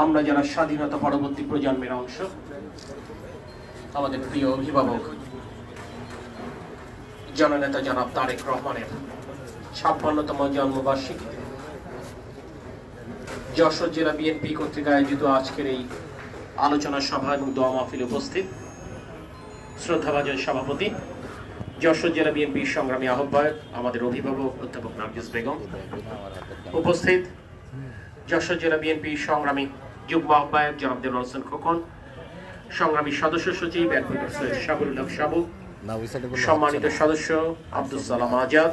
আমরা যারা স্বাধীনতা পরবর্তী প্রজন্মের অংশ, আমাদের প্রিয় অভিভাবক জননেতা জনাব তারেক রহমানের ৫৬তম জন্মবার্ষিকী যশোর জেলা বিএনপি কর্তৃক আয়োজিত আজকের এই আলোচনা সভা এবং দোয়া মাহফিলে উপস্থিত শ্রদ্ধাভাজন সভাপতি, যশোর জেলা বিএনপির সংগ্রামী আহ্বায়ক আমাদের অভিভাবক অধ্যাপক নার্গিস বেগম, উপস্থিত যশোর জেলা বিএনপির সংগ্রামী যুগ্ম আহ্বায়ক জনাব দেলোয়ার হোসেন খোকন, সংগ্রামী সদস্য সচিব অ্যাডভোকেট সৈয়দ শাহবুল্লাহ সাবু, সম্মানিত সদস্য আব্দুল সালাম আজাদ,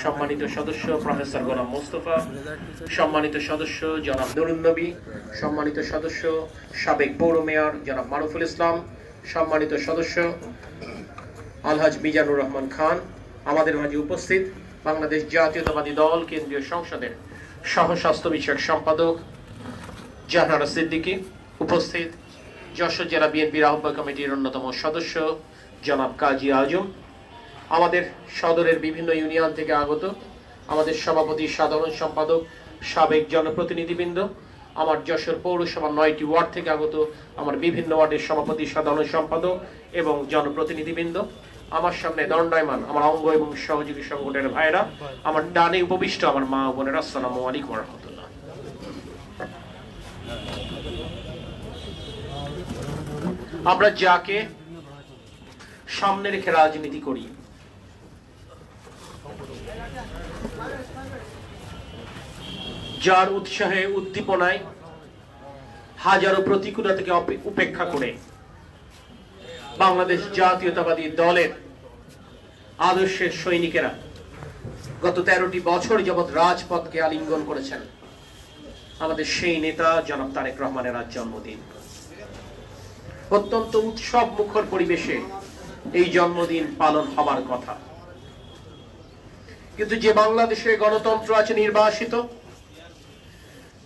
সম্মানিত সদস্য প্রফেসর গোলাম মোস্তফা, সম্মানিত সদস্য জনাব নুরুন নবী, সম্মানিত সদস্য সাবেক পৌর মেয়র জনাব মারুফুল ইসলাম, সম্মানিত সদস্য আলহাজ মিজানুর রহমান খান, আমাদের মাঝে উপস্থিত বাংলাদেশ জাতীয়তাবাদী দল কেন্দ্রীয় সংসদের সহ স্বাস্থ্য বিষয়ক সম্পাদক জাহানারা সিদ্দিকী, উপস্থিত যশোর জেলা বিএনপির আহ্বায়ক কমিটির অন্যতম সদস্য জনাব কাজী আজম, আমাদের সদরের বিভিন্ন ইউনিয়ন থেকে আগত আমাদের সভাপতি সাধারণ সম্পাদক সাবেক জনপ্রতিনিধিবৃন্দ, আমার যশোর পৌরসভা ৯টি ওয়ার্ড থেকে আগত আমার বিভিন্ন ওয়ার্ডের সভাপতি সাধারণ সম্পাদক এবং জনপ্রতিনিধিবৃন্দ, আমার সামনে দণ্ডায়মান আমার অঙ্গ এবং সহযোগী সংগঠনের ভাইরা, আমার ডানে উপবিষ্ট আমার মা ও বোনেরা, আসসালামু আলাইকুম ওয়া রাহমাতুল্লাহ। আমরা যাকে সামনে রেখে রাজনীতি করি, যার উৎসাহে উদ্দীপনায় হাজারো প্রতিকূলতাকে উপেক্ষা করে বাংলাদেশ জাতীয়তাবাদী দলের আদর্শের সৈনিকেরা গত ১৩টি বছর যাবৎ রাজপথকে আলিঙ্গন করেছেন, আমাদের সেই নেতা জনাব তারেক রহমানের আজ জন্মদিন। অত্যন্ত উৎসব মুখর পরিবেশে এই জন্মদিন পালন হবার কথা, কিন্তু যে বাংলাদেশে গণতন্ত্র আছে নির্বাসিত,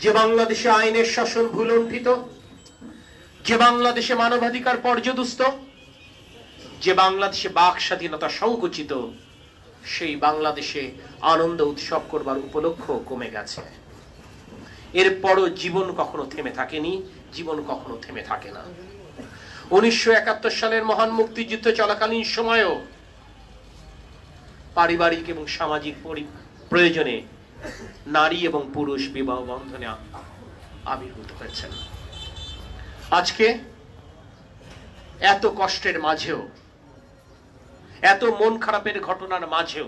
যে বাংলাদেশে আইনের শাসন ভূলুণ্ঠিত, যে বাংলাদেশে মানবাধিকার পর্যদুস্ত, যে বাংলাদেশে বাক স্বাধীনতা সংকুচিত, সেই বাংলাদেশে আনন্দ উৎসব করবার উপলক্ষ কমে গেছে। এরপরও জীবন কখনো থেমে থাকেনি, জীবন কখনো থেমে থাকে না। ১৯৭১ সালের মহান মুক্তিযুদ্ধ চলাকালীন সময়েও পারিবারিক এবং সামাজিক প্রয়োজনে নারী এবং পুরুষ বিবাহ বন্ধনে আবির্ভূত হয়েছেন। আজকে এত কষ্টের মাঝেও, এত মন খারাপের ঘটনার মাঝেও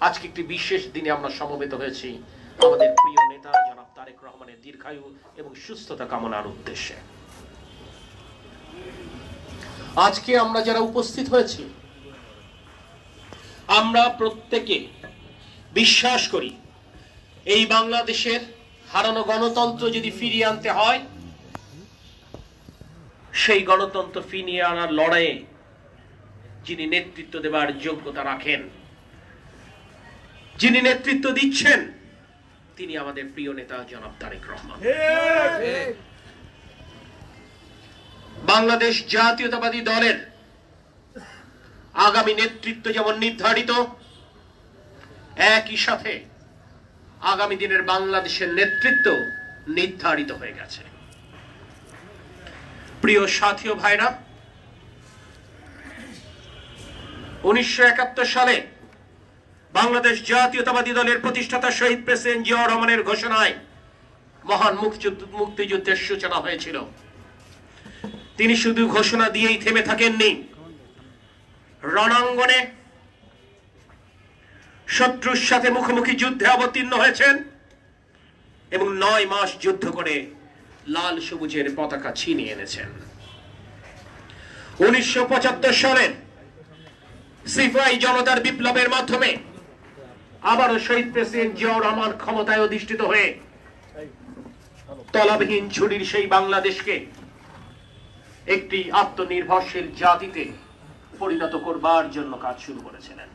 আজকে একটি বিশেষ দিনে আমরা সমবেত হয়েছি আমাদের প্রিয় নেতা জনাব তারেক রহমানের দীর্ঘায়ু এবং সুস্থতা কামনার উদ্দেশ্যে। আজকে আমরা যারা উপস্থিত হয়েছি, আমরা প্রত্যেকে বিশ্বাস করি এই বাংলাদেশের হারানো গণতন্ত্র যদি ফিরিয়ে আনতে হয়, সেই গণতন্ত্র ফিরিয়ে আনার লড়াইয়ে যিনি নেতৃত্ব দেবার যোগ্যতা রাখেন, যিনি নেতৃত্ব দিচ্ছেন, তিনি আমাদের প্রিয় নেতা জনাব তারেক রহমান। বাংলাদেশ জাতীয়তাবাদী দলের আগামী নেতৃত্ব যেমন নির্ধারিত, একই সাথে আগামী দিনের বাংলাদেশের নেতৃত্ব নির্ধারিত হয়ে গেছে। প্রিয় সাথী ও ভাইরা, ১৯৭১ সালে বাংলাদেশ জাতীয়তাবাদী দলের প্রতিষ্ঠাতা শহীদ প্রেসিডেন্ট জিয়াউর রহমানের ঘোষণায় মহান মুক্তিযুদ্ধের সূচনা হয়েছিল। তিনি শুধু ঘোষণা দিয়েই থেমে থাকেননি, রণাঙ্গনে শত্রুর সাথে মুখোমুখি যুদ্ধে অবতীর্ণ হয়েছেন এবং ৯ মাস যুদ্ধ করে লাল সবুজের পতাকা ছিনিয়ে এনেছেন। ১৯৭৫ সালে সিপাহী জনতার বিপ্লবের মাধ্যমে আবারও শহীদ প্রেসিডেন্ট জিয়াউর রহমান ক্ষমতায় অধিষ্ঠিত হয়ে তলাবিহীন ঝুড়ির সেই বাংলাদেশকে একটি আত্মনির্ভরশীল জাতিতে পরিণত করবার জন্য কাজ শুরু করেছিলেন।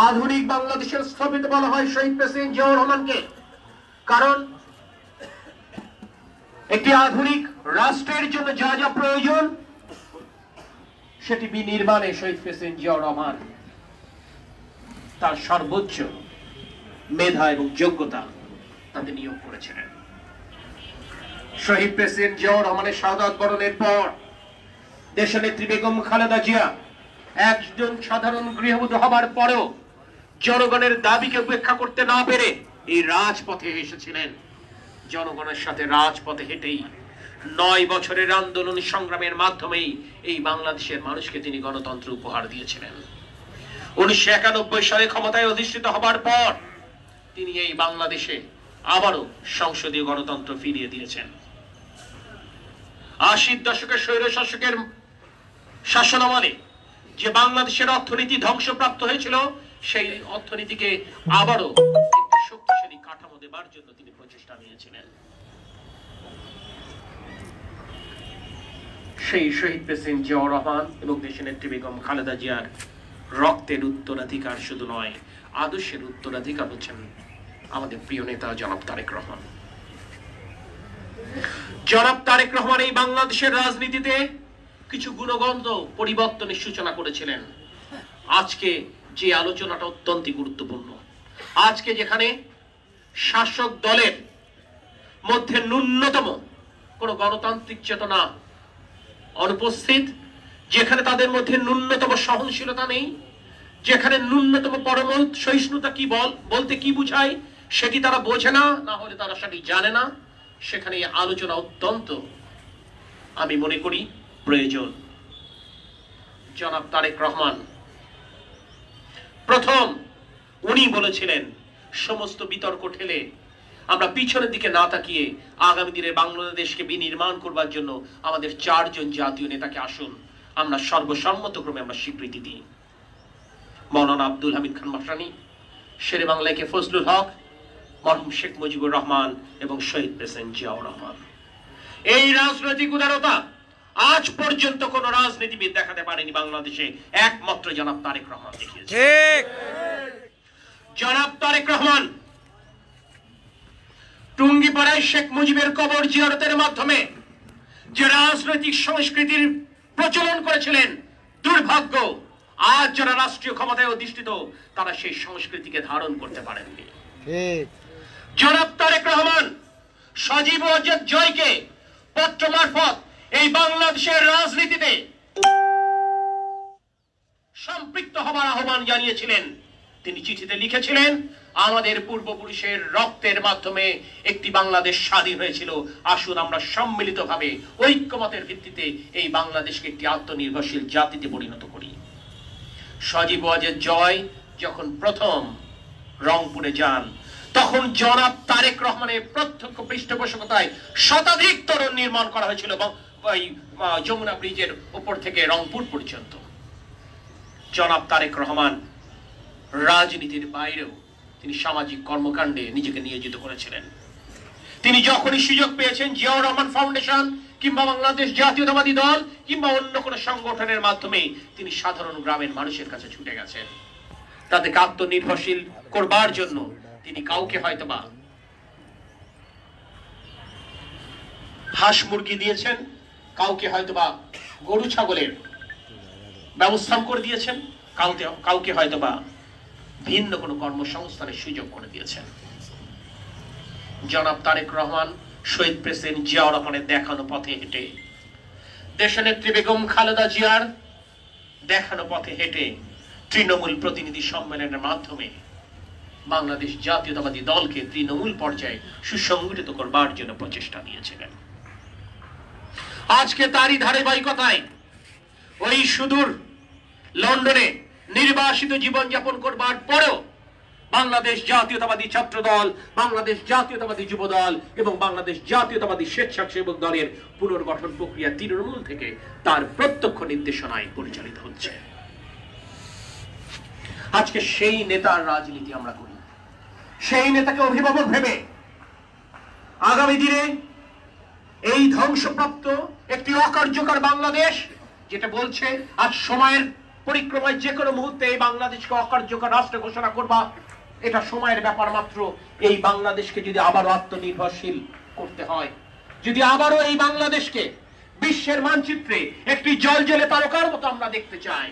আধুনিক বাংলাদেশের স্থপতি বলা হয় শহীদ প্রেসিডেন্ট জিয়াউর রহমানকে, কারণ একটি আধুনিক রাষ্ট্রের জন্য যা যা প্রয়োজন সেটি বিনির্মাণে শহীদ প্রেসিডেন্ট জিয়াউর রহমান তার সর্বোচ্চ মেধা এবং যোগ্যতা তাতে নিয়োগ করেছিলেন। শহীদ প্রেসিডেন্ট জিয়াউর রহমানের শাহাদাত বরণের পর দেশনেত্রী বেগম খালেদা জিয়া একজন সাধারণ গৃহবধূ হবার পরেও জনগণের দাবিকে উপেক্ষা করতে না পেরে এই রাজপথে এসেছিলেন। জনগণের সাথে রাজপথে হেঁটেই 9 বছরের আন্দোলন সংগ্রামের মাধ্যমেই এই বাংলাদেশের মানুষকে তিনি গণতন্ত্র উপহার দিয়েছিলেন। 1991 সালে ক্ষমতায় অধিষ্ঠিত হবার পর তিনি এই বাংলাদেশে আবারও সংসদীয় গণতন্ত্র ফিরিয়ে দিয়েছেন। 80 দশকের স্বৈর শাসকের শাসনামলে যে বাংলাদেশের অর্থনীতি ধ্বংসপ্রাপ্ত হয়েছিল, সেই অর্থনীতিকে আবারও একটি শক্তিশালী কাঠামো দেবার জন্য তিনি প্রচেষ্টা নিয়েছিলেন। সেই শহীদ প্রেসিডেন্ট জিয়াউর রহমান এবং দেশনেত্রী বেগম খালেদা জিয়ার রক্তের উত্তরাধিকার শুধু নয়, আদর্শের উত্তরাধিকার হচ্ছেন আমাদের প্রিয় নেতা জনাব তারেক রহমান। জনাব তারেক রহমান এই বাংলাদেশের রাজনীতিতে কিছু গুণগত পরিবর্তনের সূচনা করেছিলেন। আজকে যে আলোচনাটা অত্যন্ত গুরুত্বপূর্ণ, আজকে যেখানে শাসক দলের মধ্যে ন্যূনতম কোন গণতান্ত্রিক চেতনা অনুপস্থিত, যেখানে তাদের মধ্যে ন্যূনতম সহনশীলতা নেই, যেখানে ন্যূনতম পরম সহিষ্ণুতা কি বলতে কি বুঝায় সেটি তারা বোঝে না, না হলে তারা সেটি জানে না, সেখানে আলোচনা অত্যন্ত আমি মনে করি প্রয়োজন। জনাব তারেক রহমান প্রথম উনি বলেছিলেন, সমস্ত বিতর্ক ঠেলে আমরা পিছনের দিকে না তাকিয়ে আগামী দিনে বাংলাদেশকে বিনির্মাণ করবার জন্য আমাদের 4 জন জাতীয় নেতাকে আসুন আমরা সর্বসম্মতক্রমে আমরা স্বীকৃতি দিই। মৌলানা আব্দুল হামিদ খান মাশরানী, শেরে বাংলায় কে ফজলুল হক, মরহুম শেখ মুজিবুর রহমান এবং শহীদ প্রেসিডেন্ট জিয়াউর রহমান। এই রাজনৈতিক উদারতা আজ পর্যন্ত কোন রাজনীতিবিদ দেখাতে পারেনি বাংলাদেশে, একমাত্র জনাব তারেক রহমান দেখিয়েছে। ঠিক, জনাব তারেক রহমান টুঙ্গিপাড়ায় শেখ মুজিবের কবর জিয়ারতের মাধ্যমে যে রাজনৈতিক সংস্কৃতির প্রচলন করেছিলেন, দুর্ভাগ্য আজ যারা রাষ্ট্রীয় ক্ষমতায় অধিষ্ঠিত তারা সেই সংস্কৃতিকে ধারণ করতে পারেননি। জনাব তারেক রহমান সজীব ওয়াজেদ জয়কে পত্র মারফত এই বাংলাদেশের রাজনীতিতে সম্পৃক্ত হবার আহ্বান জানিয়েছিলেন। তিনি চিঠিতে লিখেছিলেন, আমাদের পূর্বপুরুষের রক্তের মাধ্যমে একটি বাংলাদেশ স্বাধীন হয়েছিল, আসুন আমরা সম্মিলিতভাবে ঐক্যমতের ভিত্তিতে এই বাংলাদেশকে একটি আত্মনির্ভরশীল জাতিতে পরিণত করি। সজীব ওয়াজেদ জয় যখন প্রথম রংপুরে যান, তখন জনাব তারেক রহমানের প্রত্যক্ষ পৃষ্ঠপোষকতায় শতাধিক তোরণ নির্মাণ করা হয়েছিল যমুনা ব্রিজের উপর থেকে রংপুর পর্যন্ত। জনাব তারেক রহমান রাজনীতির বাইরেও তিনি সামাজিক কর্মকাণ্ডে নিজেকে নিয়োজিত করেছিলেন। তিনি যখনই সুযোগ পেয়েছেন জিয়াউর রহমান ফাউন্ডেশন কিংবা বাংলাদেশ জাতীয়তাবাদী দল কিংবা অন্য কোনো সংগঠনের মাধ্যমে তিনি সাধারণ গ্রামের মানুষের কাছে ছুটে গেছেন, তাদেরকে আত্মনির্ভরশীল করবার জন্য। তিনি কাউকে হয়তোবা হাঁস মুরগি দিয়েছেন, কাউকে হয়তোবা গরু ছাগলের ব্যবস্থা করে দিয়েছেন, কাউকে হয়তোবা ভিন্ন কোনো কর্মসংস্থানের সুযোগ করে দিয়েছেন। জনাব তারেক রহমান শহীদ প্রেসিডেন্ট জিয়াউর রহমানের দেখানো পথে হেঁটে, দেশনেত্রী বেগম খালেদা জিয়ার দেখানো পথে হেঁটে তৃণমূল প্রতিনিধি সম্মেলনের মাধ্যমে বাংলাদেশ জাতীয়তাবাদী দলকে তৃণমূল পর্যায়ে সুসংগঠিত করবার জন্য প্রচেষ্টা নিয়েছিলেন। আজকে তারই ধারাবাহিকতায় ওই সুদূর লন্ডনে নির্বাসিত জীবনযাপন করবার পরেও বাংলাদেশ জাতীয়তাবাদী ছাত্র দল, বাংলাদেশ জাতীয়তাবাদী যুব দল এবং বাংলাদেশ জাতীয়তাবাদী স্বেচ্ছাসেবক দলের পুনর্গঠন প্রক্রিয়া তৃণমূল থেকে তার প্রত্যক্ষ নির্দেশনায় পরিচালিত হচ্ছে। আজকে সেই নেতার রাজনীতি আমরা করি, সেই নেতাকে অভিভাবক ভেবে আগামী দিনে এই ধ্বংসপ্রাপ্ত একটি অকার্যকর বাংলাদেশ, যেটা বলছে আজ সময়ের পরিক্রমায় যে কোনো মুহূর্তে এই বাংলাদেশকে অকার্যকর রাষ্ট্র ঘোষণা করবা, এটা সময়ের ব্যাপার মাত্র। এই বাংলাদেশকে যদি আবারও আত্মনির্ভরশীল করতে হয়, যদি আবারও এই বাংলাদেশকে বিশ্বের মানচিত্রে একটি জলজলে তারকার মতো আমরা দেখতে চাই,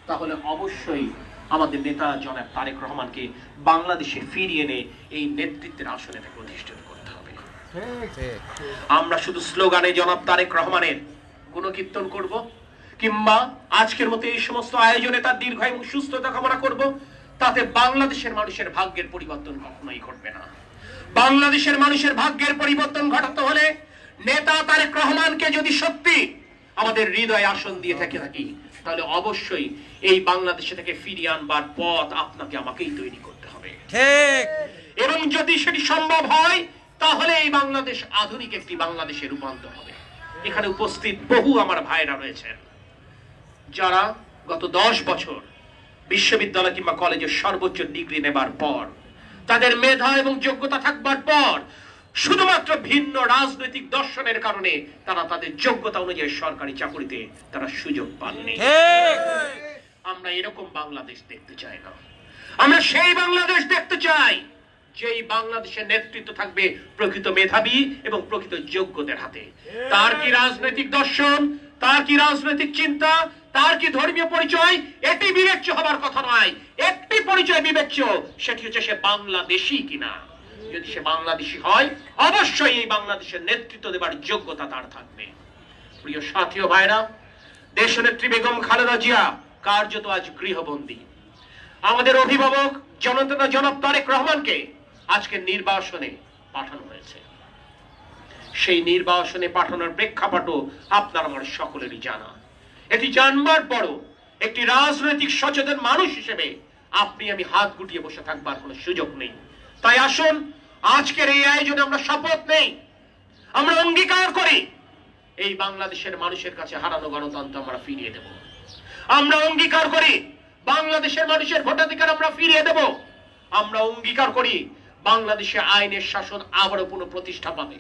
তাহলে অবশ্যই আমাদের নেতা জনাব তারেক রহমানকে বাংলাদেশে ফিরিয়ে এনে এই নেতৃত্বের আসনে তাকে অধিষ্ঠিত করতে হবে। আমরা শুধু স্লোগানে জনাব তারেক রহমানের গুণকীর্তন করব, কিংবা আজকের মতো এই সমস্ত আয়োজনে তার দীর্ঘায়ু সুস্থতা কামনা করব, তাতে বাংলাদেশের মানুষের ভাগ্যের পরিবর্তন কখনোই ঘটবে না। বাংলাদেশের মানুষের ভাগ্যের পরিবর্তন ঘটাতে হলে নেতা তারেক রহমানকে যদি সত্যি আমাদের হৃদয়ে আসন দিয়ে থাকি, তাহলে অবশ্যই এই বাংলাদেশে থেকে ফিরিয়ে আনবার পথ আপনাকে আমাকেই তৈরি করতে হবে। ঠিক। এবং যদি সেটি সম্ভব হয়, তাহলে এই বাংলাদেশ আধুনিক একটি বাংলাদেশে রূপান্তর হবে। এখানে উপস্থিত বহু আমার ভাইরা রয়েছেন যারা গত 10 বছর বিশ্ববিদ্যালয় কিংবা কলেজের সর্বোচ্চ ডিগ্রি নেবার পর, তাদের মেধা এবং যোগ্যতা থাকবার পর, শুধুমাত্র ভিন্ন রাজনৈতিক দর্শনের কারণে তারা তাদের যোগ্যতা অনুযায়ী সরকারি চাকরিতে তারা সুযোগ পাননি। আমরা এরকম বাংলাদেশ দেখতে চাই না। আমরা সেই বাংলাদেশ দেখতে চাই যেই বাংলাদেশের নেতৃত্ব থাকবে প্রকৃত মেধাবী এবং প্রকৃত যোগ্যদের হাতে। তার কি রাজনৈতিক দর্শন, তার কি রাজনৈতিক চিন্তা, তার কি ধর্মীয় পরিচয়, এটি বিবেচ্য হবার কথা নয়। একটি পরিচয় বিবেচ্য, সেটি হচ্ছে সে বাংলাদেশী কিনা। যদি সে বাংলাদেশী হয়, অবশ্যই এই বাংলাদেশের নেতৃত্ব দেবার যোগ্যতা তার থাকবে। প্রিয় সাথী ও ভাইরা, দেশনেত্রী বেগম খালেদা জিয়া কার্যত আজ গৃহবন্দী। আমাদের অভিভাবক জননেতা জনাব তারেক রহমানকে আজকে নির্বাসনে পাঠানো হয়েছে। সেই নির্বাসনে পাঠানোর প্রেক্ষাপটও আপনার আমার সকলেরই জানা। এটি জানবার পরও একটি রাজনৈতিক সচেতন মানুষ হিসেবে আপনি আমি হাত গুটিয়ে বসে থাকবার কোনো সুযোগ নেই। তাই আসুন, আজকের এই আয়োজনে আমরা শপথ নেই, আমরা অঙ্গীকার করি এই বাংলাদেশের মানুষের কাছে হারানো গণতন্ত্র আমরা ফিরিয়ে দেব। আমরা অঙ্গীকার করি বাংলাদেশের মানুষের ভোটাধিকার আমরা ফিরিয়ে দেব। আমরা অঙ্গীকার করি বাংলাদেশে আইনের শাসন আবারও পুনঃপ্রতিষ্ঠা পাবে।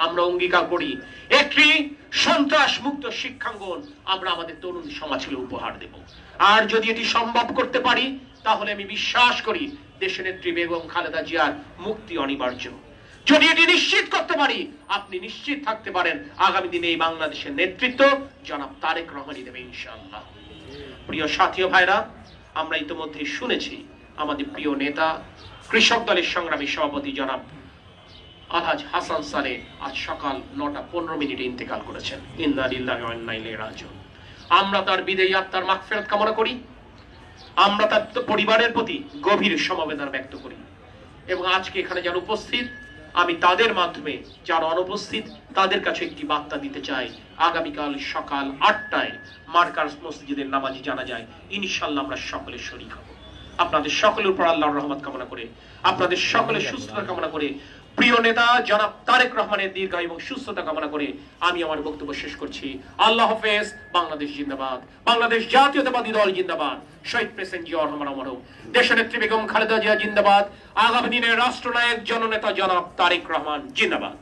আমরা অঙ্গীকার করি একটি সন্ত্রাস মুক্ত শিক্ষাঙ্গন আমরা আমাদের তরুণ সমাজকে উপহার দেব। আর যদি এটি সম্ভব করতে পারি, তাহলে আমি বিশ্বাস করি দেশনেত্রী বেগম খালেদা জিয়ার মুক্তি অনিবার্য। যদি এটি নিশ্চিত করতে পারি, আপনি নিশ্চিত থাকতে পারেন আগামী দিনে এই বাংলাদেশের নেতৃত্ব জনাব তারেক রহমানই দেবে ইনশাআল্লাহ। প্রিয় সাথী ও ভাইরা, আমরা ইতিমধ্যে শুনেছি আমাদের প্রিয় নেতা কৃষক দলের সংগ্রামী সভাপতি জনাব আলহাজ হাসান সালে আজ সকাল 9:15 ইন্তেকাল করেছেন। ইন্না লিল্লাহি ওয়া ইন্না ইলাইহি রাজিউন। আমরা তার বিদায়ী আত্মার মাগফিরাত কামনা করি। আমরা তার পরিবারের প্রতি গভীর সমবেদনা ব্যক্ত করি। এবং আজকে এখানে যারা উপস্থিত, আমি তাদের মাধ্যমে যারা অনুপস্থিত তাদের কাছে একটি বার্তা দিতে চাই। আগামীকাল সকাল 8টায় মার্কাজ মসজিদের নামাজি জানাজায় ইনশাআল্লাহ আমরা সকলে শরীক হব। আপনাদের সকলের উপর আল্লাহর রহমত কামনা করে, আপনাদের সকলের সুস্থতা কামনা করে, প্রিয় নেতা জনাব তারেক রহমানের দীর্ঘায়ু এবং সুস্থতা কামনা করে আমি আমার বক্তব্য শেষ করছি। আল্লাহ হাফেজ। বাংলাদেশ জিন্দাবাদ। বাংলাদেশ জাতীয়তাবাদী দল জিন্দাবাদ। শহীদ প্রেসিডেন্ট জিয়া রহমান অমর হোক। দেশনেত্রী বেগম খালেদা জিয়া জিন্দাবাদ। আগামী দিনের রাষ্ট্রনায়ক জননেতা জনাব তারেক রহমান জিন্দাবাদ।